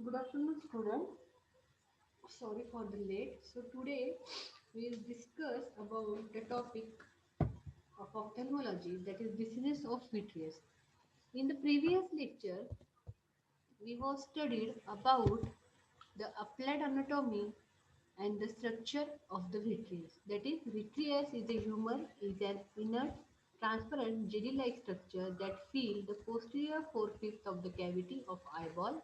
Good afternoon, student. Sorry for the late. So today we will discuss about the topic of ophthalmology, that is diseases of vitreous. In the previous lecture, we have studied about the applied anatomy and the structure of the vitreous. That is, vitreous is a humor, is an inert, transparent, jelly-like structure that fills the posterior four-fifths of the cavity of eyeball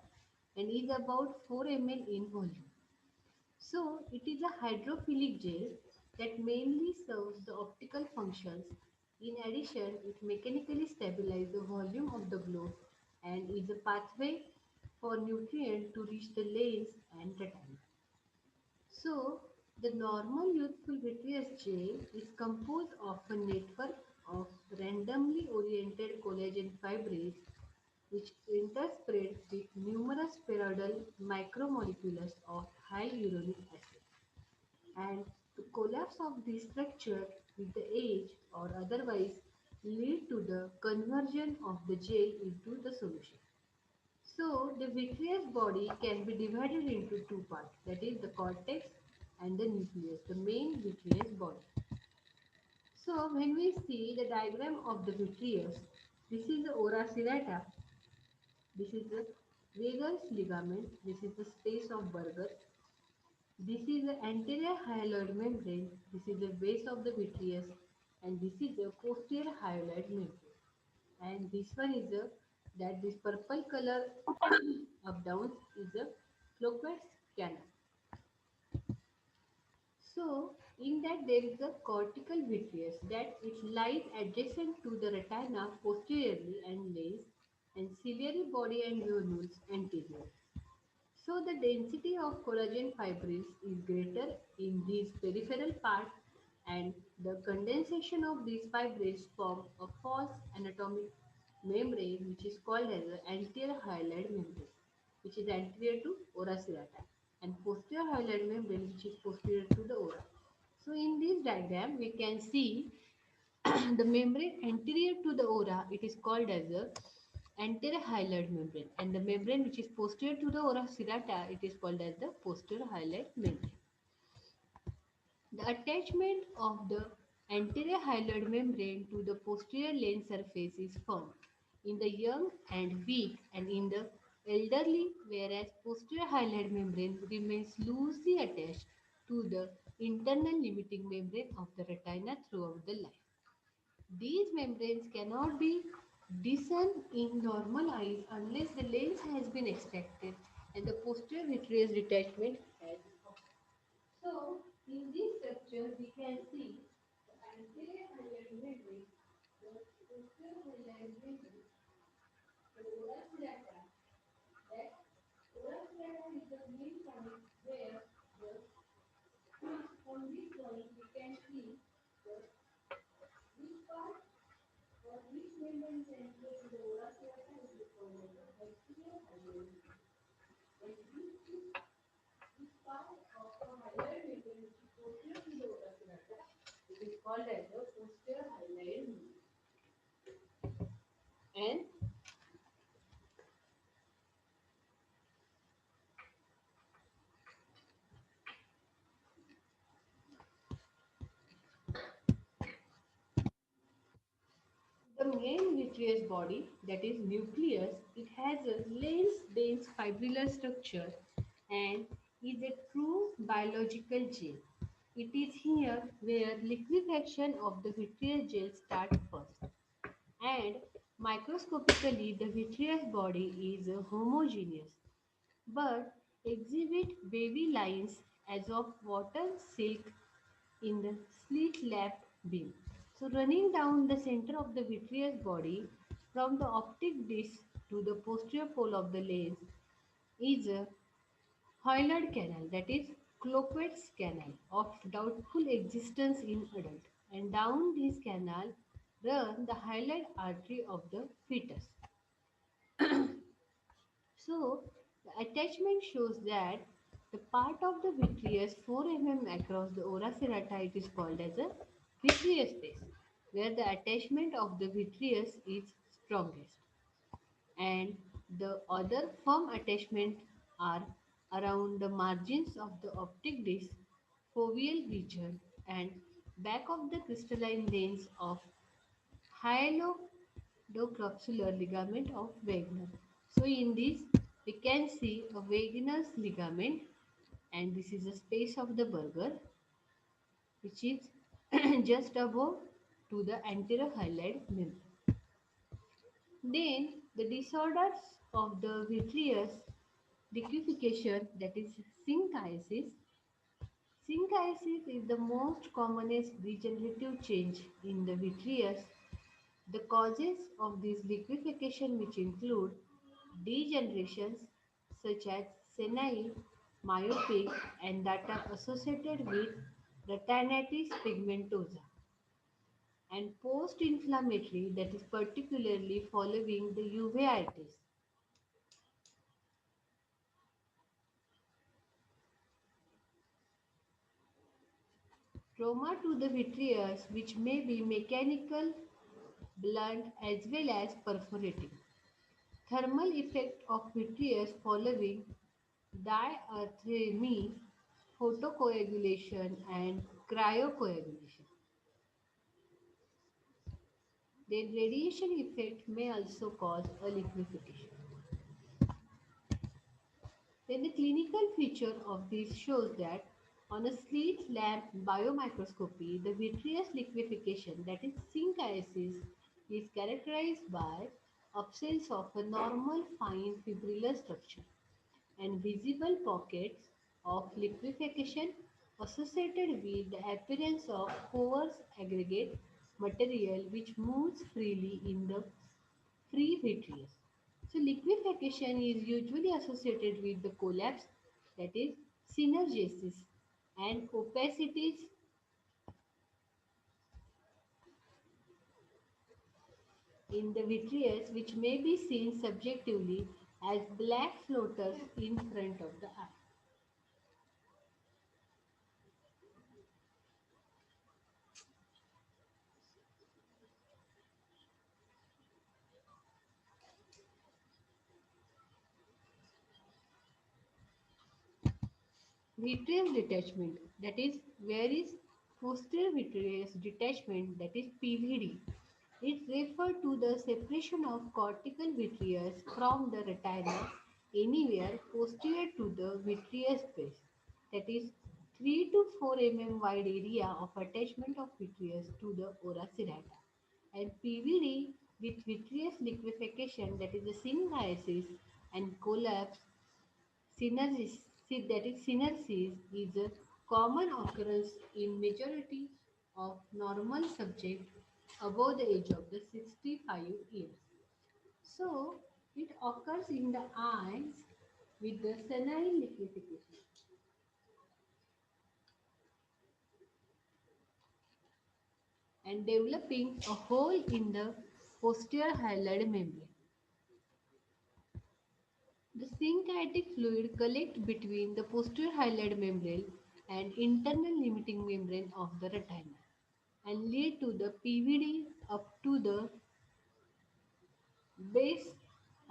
and is about 4 ml in volume. So, it is a hydrophilic gel that mainly serves the optical functions. In addition, it mechanically stabilizes the volume of the globe and is a pathway for nutrient to reach the lens and retina. So, the normal youthful vitreous gel is composed of a network of randomly oriented collagen fibers which interspread with numerous spheroidal micromolecules of hyaluronic acid. And the collapse of this structure with the age or otherwise lead to the conversion of the gel into the solution. So the vitreous body can be divided into two parts, that is the cortex and the nucleus, the main vitreous body. So when we see the diagram of the vitreous, this is the ora serrata, this is the vagus ligament, this is the space of Burger, this is the anterior hyaloid membrane, this is the base of the vitreous, and this is the posterior hyaloid membrane. And this one is a that this purple color up down is a clockwise canal. So in that there is a cortical vitreous that it lies adjacent to the retina posteriorly and lays and ciliary body and granules anterior. So the density of collagen fibers is greater in these peripheral parts and the condensation of these fibers form a false anatomic membrane which is called as the anterior hyaloid membrane, which is anterior to ora serrata, and posterior hyaloid membrane which is posterior to the ora. So in this diagram we can see the membrane anterior to the ora, it is called as the anterior hyaloid membrane, and the membrane which is posterior to the ora serrata, it is called as the posterior hyaloid membrane. The attachment of the anterior hyaloid membrane to the posterior lens surface is firm in the young and weak and in the elderly, whereas posterior hyaloid membrane remains loosely attached to the internal limiting membrane of the retina throughout the life. These membranes cannot be discerned in normal eyes unless the lens has been extracted and the posterior vitreous detachment has occurred. In this structure, we can see the anterior highlight membrane, the posterior highlight membrane, the ora serrata. That ora serrata is the main point where the from this point we can see the which part or which membrane central to the ora serrata is called as the posterior highlight membrane. And this part of the highlight membrane which is posterior to the ora serrata, it is called as the posterior highlight membrane. And the main vitreous body, that is nucleus, it has a lens-dense fibrillar structure and is a true biological gel. It is here where liquefaction of the vitreous gel starts first. And microscopically, the vitreous body is homogeneous but exhibit wavy lines as of water silk in the slit-lapped beam. So running down the center of the vitreous body from the optic disc to the posterior pole of the lens is a hyaloid canal, that is Cloquet's canal, of doubtful existence in adult. And down this canal run the hyaloid artery of the fetus. So, the attachment shows that the part of the vitreous 4 mm across the ora serrata it is called as a vitreous space, where the attachment of the vitreous is strongest, and the other firm attachment are around the margins of the optic disc, foveal region, and back of the crystalline lens of hyalodocrepuscular ligament of Wegener. So in this we can see a Wegener's ligament, and this is the space of the burger which is just above to the anterior highlight membrane. Then the disorders of the vitreous liquefaction, that is synchiasis. Synchiasis is the most commonest degenerative change in the vitreous. The causes of this liquefaction, which include degenerations such as senile, myopic, and that are associated with retinitis pigmentosa, and post-inflammatory, that is particularly following the uveitis. Trauma to the vitreous, which may be mechanical, blunt, as well as perforating. Thermal effect of vitreous following diathermy, photocoagulation, and cryocoagulation. Then radiation effect may also cause a liquefaction. Then the clinical feature of this shows that on a slit lamp biomicroscopy, the vitreous liquefaction, that is synchiasis, is characterized by absence of a normal fine fibrillar structure and visible pockets of liquefaction associated with the appearance of porous aggregate material which moves freely in the free vitreous. So liquefaction is usually associated with the collapse, that is synergesis, and opacities in the vitreous which may be seen subjectively as black floaters in front of the eye. Vitreous detachment, that is where is posterior vitreous detachment, that is PVD. It refers to the separation of cortical vitreous from the retina anywhere posterior to the vitreous base, that is 3 to 4 mm wide area of attachment of vitreous to the ora serrata. And PVD with vitreous liquefaction, that is the synchiasis and collapse synergis, that is synersis, is Common occurrence in majority of normal subject above the age of the 65 years. So it occurs in the eyes with the senile liquefaction and developing a hole in the posterior hyaloid membrane. The syncytic fluid collects between the posterior hyaloid membrane and internal limiting membrane of the retina and lead to the PVD up to the base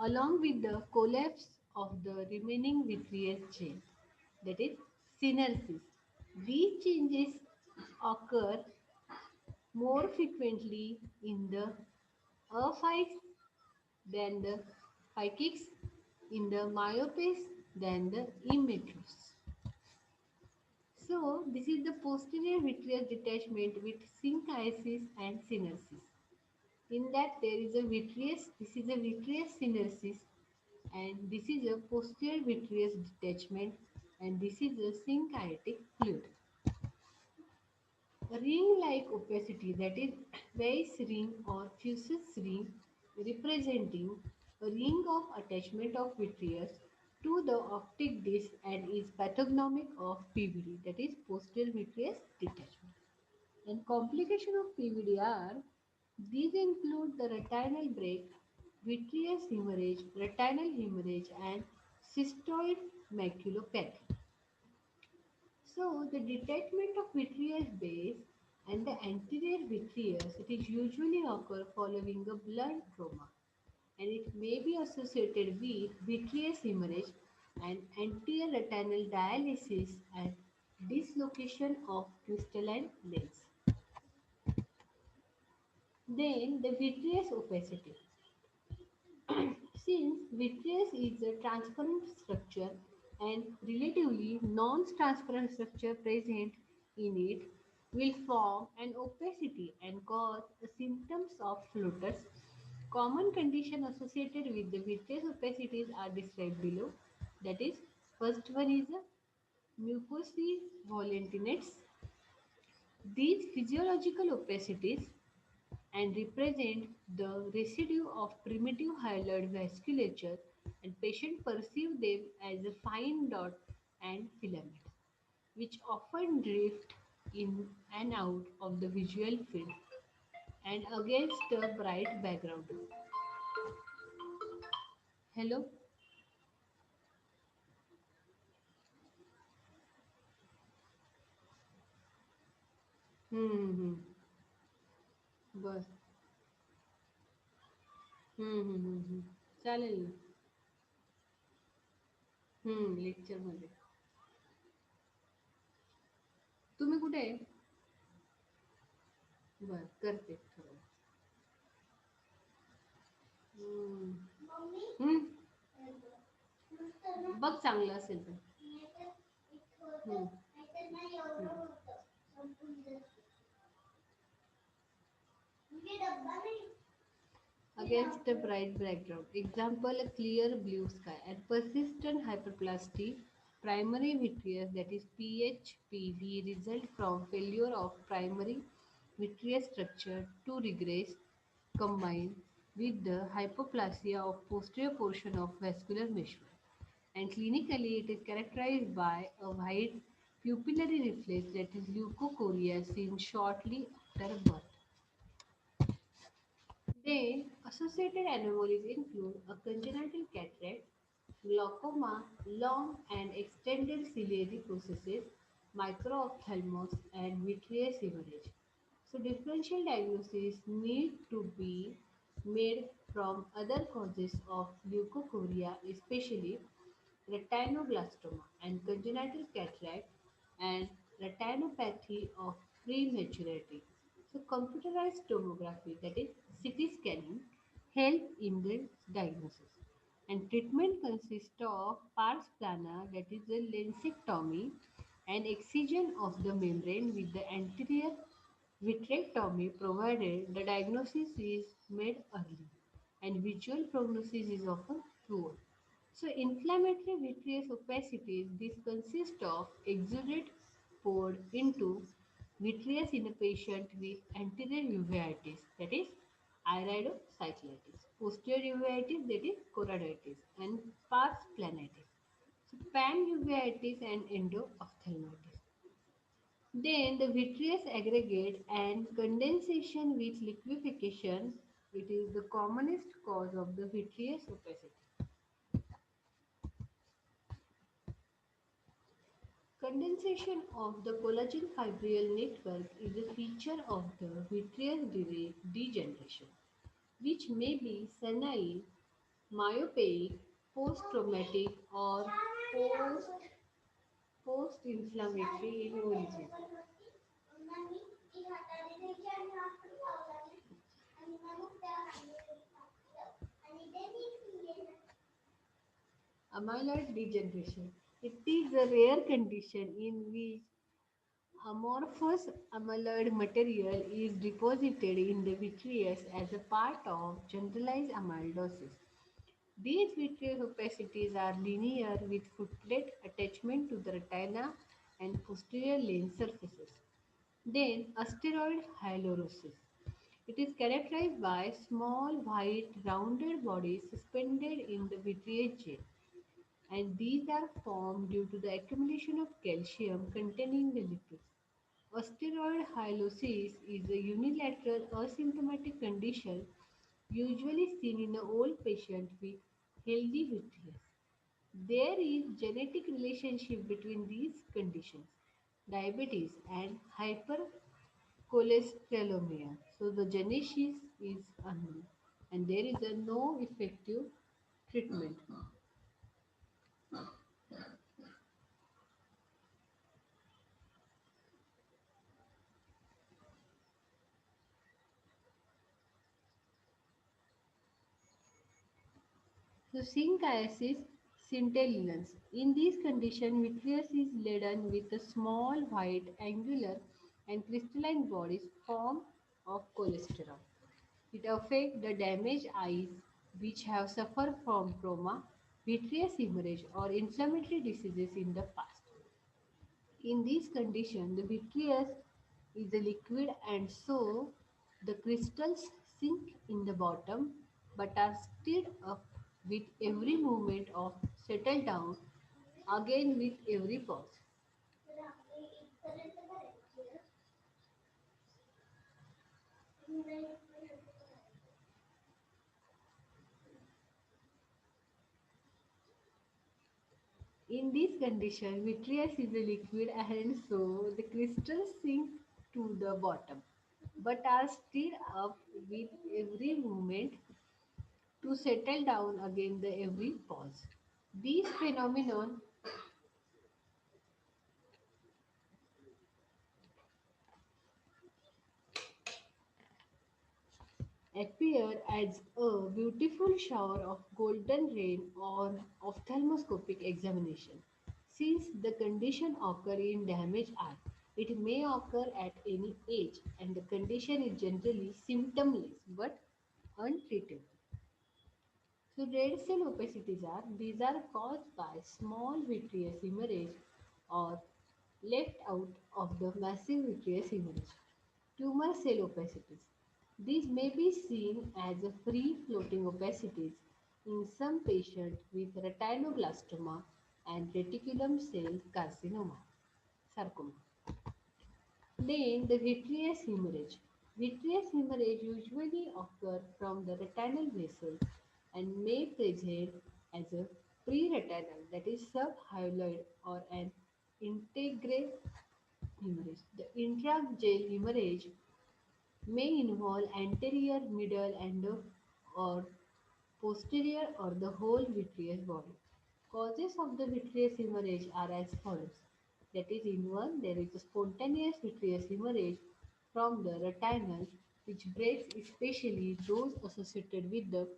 along with the collapse of the remaining vitreous chain, that is syneresis. These changes occur more frequently in the aphyx than the physics, in the myopes than the immatures. So, this is the posterior vitreous detachment with synchiasis and syneresis. In that, there is a vitreous, this is a vitreous syneresis, and this is a posterior vitreous detachment, and this is a synchiatic fluid. A ring-like opacity, that is Weiss ring or Fuchs ring, representing a ring of attachment of vitreous to the optic disc and is pathognomic of PVD, that is posterior vitreous detachment. And complication of PVD are these include the retinal break, vitreous hemorrhage, retinal hemorrhage, and cystoid maculopathy. So, the detachment of vitreous base and the anterior vitreous, it is usually occur following a blunt trauma and it may be associated with vitreous hemorrhage and anterior retinal dialysis and dislocation of crystalline lens. Then the vitreous opacity. Since vitreous is a transparent structure and relatively non-transparent structure present in it will form an opacity and cause symptoms of floaters. Common conditions associated with the vitreous opacities are described below. That is, first one is mucosis volantinates. These physiological opacities and represent the residue of primitive hyaloid vasculature and patient perceive them as a fine dot and filament which often drift in and out of the visual field and against a bright background. Hello. हम्म बस चालेल ना lecture मध्ये तुम्ही कुठे आहे बर करते थोडं हम्म. हम्म. बघ चांगलं असेल तर हम्म. Against a bright background. Example, a clear blue sky and persistent hyperplasty primary vitreous, that is PHPV, result from failure of primary vitreous structure to regress combined with the hypoplasia of posterior portion of vascular mesh. And clinically it is characterized by a white pupillary reflex, that is leukocoria, seen shortly after birth. Then, associated anomalies include a congenital cataract, glaucoma, long and extended ciliary processes, microphthalmos, and vitreous hemorrhage. So, differential diagnosis need to be made from other causes of leukocoria, especially retinoblastoma and congenital cataract and retinopathy of prematurity. So computerized tomography, that is CT scanning, help in the diagnosis. And treatment consists of pars plana, that is the lensectomy, and excision of the membrane with the anterior vitrectomy provided the diagnosis is made early and visual prognosis is often poor. So inflammatory vitreous opacities, this consists of exudate poured into vitreous in a patient with anterior uveitis, that is iridocyclitis, posterior uveitis, that is choroiditis, and pars planitis. So panuveitis and endophthalmitis. Then the vitreous aggregate and condensation with liquefaction. It is the commonest cause of the vitreous opacity. Condensation of the collagen fibril network is a feature of the vitreous degeneration, which may be senile, myopic, post-traumatic, or post-inflammatory in origin. Amyloid degeneration. It is a rare condition in which amorphous amyloid material is deposited in the vitreous as a part of generalized amyloidosis. These vitreous opacities are linear with footplate attachment to the retina and posterior lens surfaces. Then, asteroid hyaluronic. It is characterized by small white rounded bodies suspended in the vitreous gel, and these are formed due to the accumulation of calcium containing the lipids. Osteoid hyalosis is a unilateral asymptomatic condition usually seen in an old patient with healthy vitreous. There is genetic relationship between these conditions, diabetes and hypercholesterolemia. So the genesis is unknown and there is a no effective treatment. So synchiasis scintillans. In this condition, vitreous is laden with a small white angular and crystalline bodies formed of cholesterol. It affects the damaged eyes which have suffered from trauma, vitreous hemorrhage or inflammatory diseases in the past. In this condition, the vitreous is a liquid and so the crystals sink in the bottom but are stirred up with every movement of settle down again with every pause. In this condition, vitreous is a liquid and so the crystals sink to the bottom but are stirred up with every movement to settle down again the every pause. These phenomenon appear as a beautiful shower of golden rain on ophthalmoscopic examination. Since the condition occurs in damaged eye, it may occur at any age and the condition is generally symptomless but untreatable. So red cell opacities are these are caused by small vitreous hemorrhage or left out of the massive vitreous hemorrhage. Tumor cell opacities. These may be seen as a free floating opacities in some patients with retinoblastoma and reticulum cell carcinoma, sarcoma. Then the vitreous hemorrhage. Vitreous hemorrhage usually occur from the retinal vessels and may present as a pre-retinal that is subhyaloid or an integral hemorrhage. The intragel hemorrhage may involve anterior, middle, or posterior or the whole vitreous body. Causes of the vitreous hemorrhage are as follows. That is, in one, there is a spontaneous vitreous hemorrhage from the retinal, which breaks especially those associated with the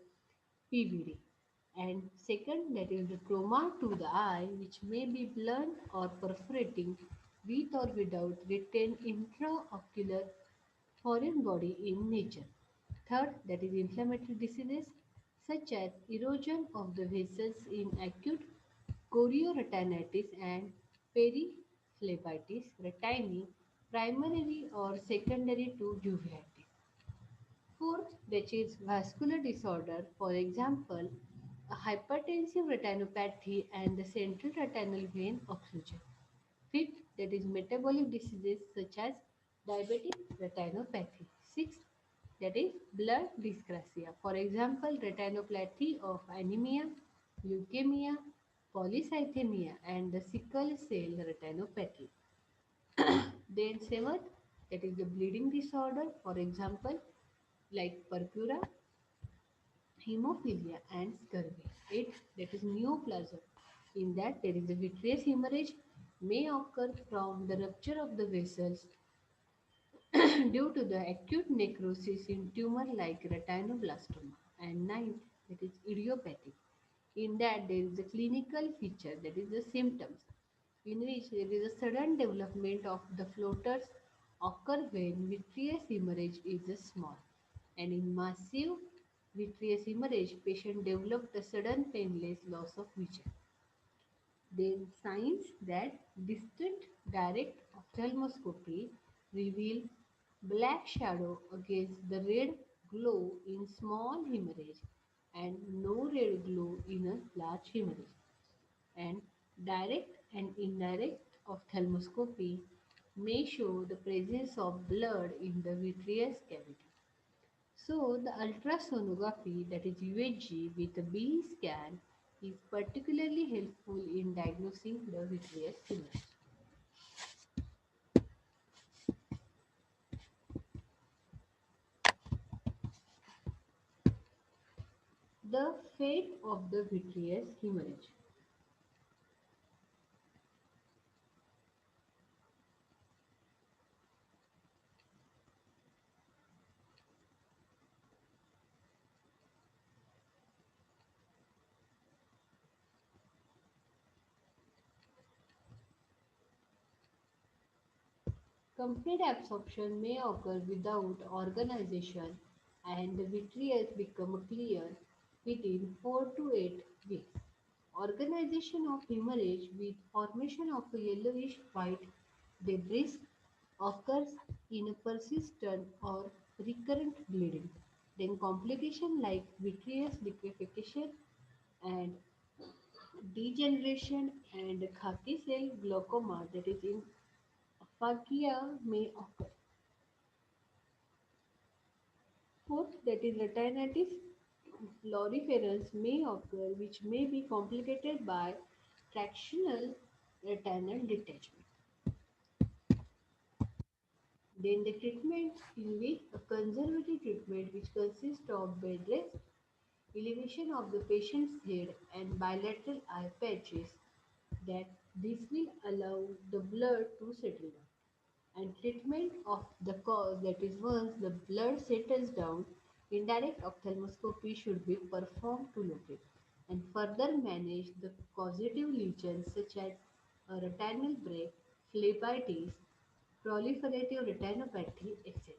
PVD. And second, that is the trauma to the eye, which may be blunt or perforating with or without retained intraocular foreign body in nature. Third, that is inflammatory diseases such as erosion of the vessels in acute chorioretinitis and phlebitis, retini, primary or secondary to uveitis. Fourth, that is vascular disorder, for example, a hypertensive retinopathy and the central retinal vein occlusion. Fifth, that is metabolic diseases such as diabetic retinopathy. Sixth, that is blood dyscrasia, for example, retinopathy of anemia, leukemia, polycythemia, and the sickle cell retinopathy. Then seventh, that is the bleeding disorder, for example, like purpura, hemophilia, and scurvy. Eighth, that is neoplasm. In that, there is a vitreous hemorrhage may occur from the rupture of the vessels due to the acute necrosis in tumor like retinoblastoma. And ninth, that is idiopathic. In that, there is a clinical feature, that is the symptoms, in which there is a sudden development of the floaters occur when vitreous hemorrhage is small. And in massive vitreous hemorrhage, patient developed a sudden painless loss of vision. Then signs that distant direct ophthalmoscopy reveal black shadow against the red glow in small hemorrhage and no red glow in a large hemorrhage. And direct and indirect ophthalmoscopy may show the presence of blood in the vitreous cavity. So, the ultrasonography, that is UHG with a B scan, is particularly helpful in diagnosing the vitreous tumor. The fate of the vitreous hemorrhage. Complete absorption may occur without organization and the vitreous become clear within 4 to 8 weeks. Organization of hemorrhage with formation of a yellowish white debris occurs in a persistent or recurrent bleeding. Then complication like vitreous liquefaction and degeneration and khaki cell glaucoma, that is in aphakia, may occur. Fourth, that is retinitis floriferans may occur, which may be complicated by tractional retinal detachment. Then the treatment, in which a conservative treatment which consists of bed rest, elevation of the patient's head and bilateral eye patches, that this will allow the blood to settle down. And treatment of the cause, that is once the blood settles down, indirect ophthalmoscopy should be performed to locate and further manage the causative lesions such as a retinal break, phlebitis, proliferative retinopathy, etc.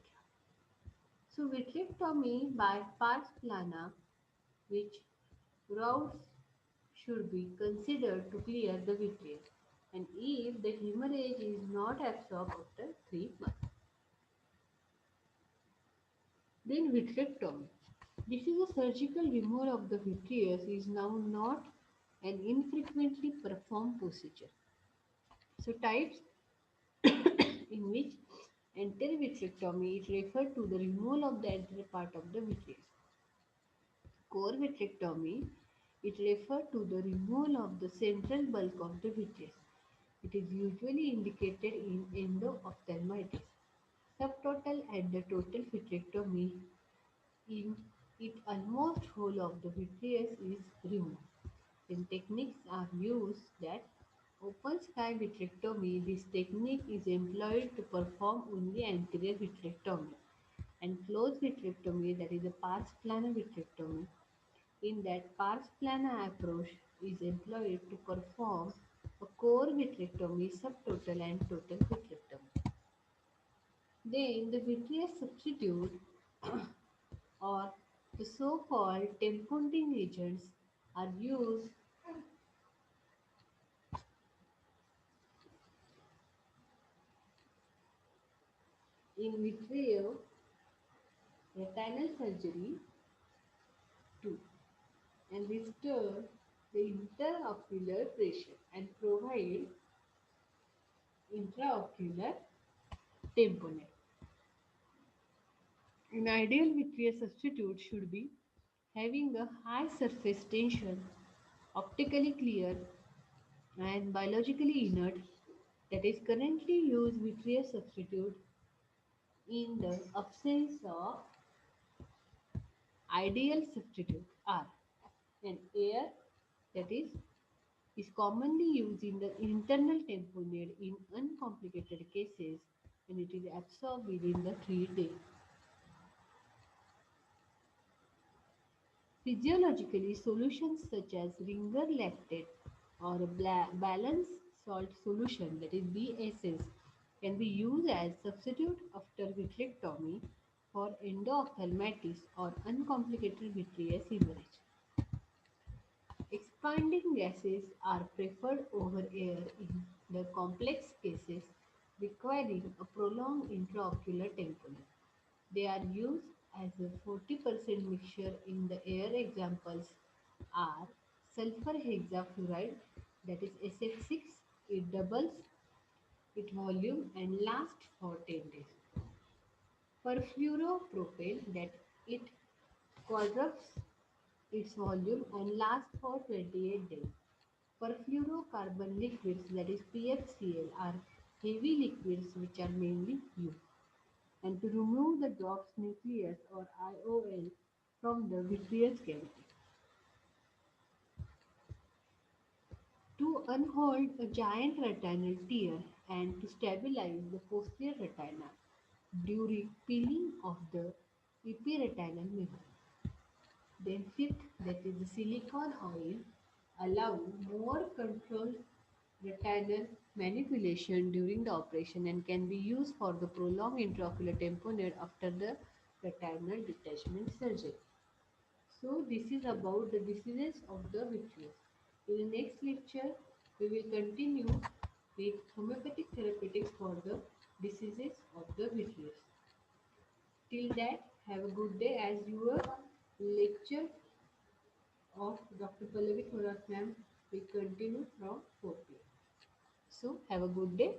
So vitrectomy by pars plana, which routes should be considered to clear the vitreous, and if the hemorrhage is not absorbed after 3 months. Then vitrectomy. This is a surgical removal of the vitreous is now not an infrequently performed procedure. So types in which anterior vitrectomy is referred to the removal of the anterior part of the vitreous. Core vitrectomy it refers to the removal of the central bulk of the vitreous. It is usually indicated in endo-ophthalmitis. Subtotal and the total vitrectomy, in it almost whole of the vitreous is removed. Then techniques are used that open sky vitrectomy. This technique is employed to perform only anterior vitrectomy, and closed vitrectomy, that is a pars plana vitrectomy. In that, pars plana approach is employed to perform a core vitrectomy, subtotal and total vitrectomy. Then the vitreous substitute or the so-called tamponadine agents are used in vitreous retinal surgery too, and restore the intraocular pressure and provide intraocular tamponade. An ideal vitreous substitute should be having a high surface tension, optically clear, and biologically inert that is currently used vitreous substitute in the absence of ideal substitute are an air that is commonly used in the internal tamponade in uncomplicated cases and it is absorbed within the 3 days. Physiologically, solutions such as ringer lactate or a balanced salt solution that is BSS can be used as substitute after vitrectomy for endophthalmitis or uncomplicated vitreous hemorrhage. Expanding gases are preferred over air in the complex cases requiring a prolonged intraocular tamponade. They are used as a 40% mixture in the air. Examples are sulfur hexafluoride that is SF6. It doubles its volume and lasts for 10 days. Perfluoropropane that it quadruples its volume and lasts for 28 days. Perfluorocarbon liquids that is PFCl are heavy liquids which are mainly used and to remove the drops nucleus or IOL from the vitreous cavity. To unhold a giant retinal tear and to stabilize the posterior retina during peeling of the epiretinal membrane. Then fifth, that is the silicone oil allow more controlled retinal manipulation during the operation and can be used for the prolonged intraocular tamponade after the retinal detachment surgery. So this is about the diseases of the vitreous. In the next lecture, we will continue with homeopathic therapeutics for the diseases of the vitreous. Till that, have a good day as your lecture of Dr. Pallavi Thorat ma'am will continue from 4 p.m. So have a good day.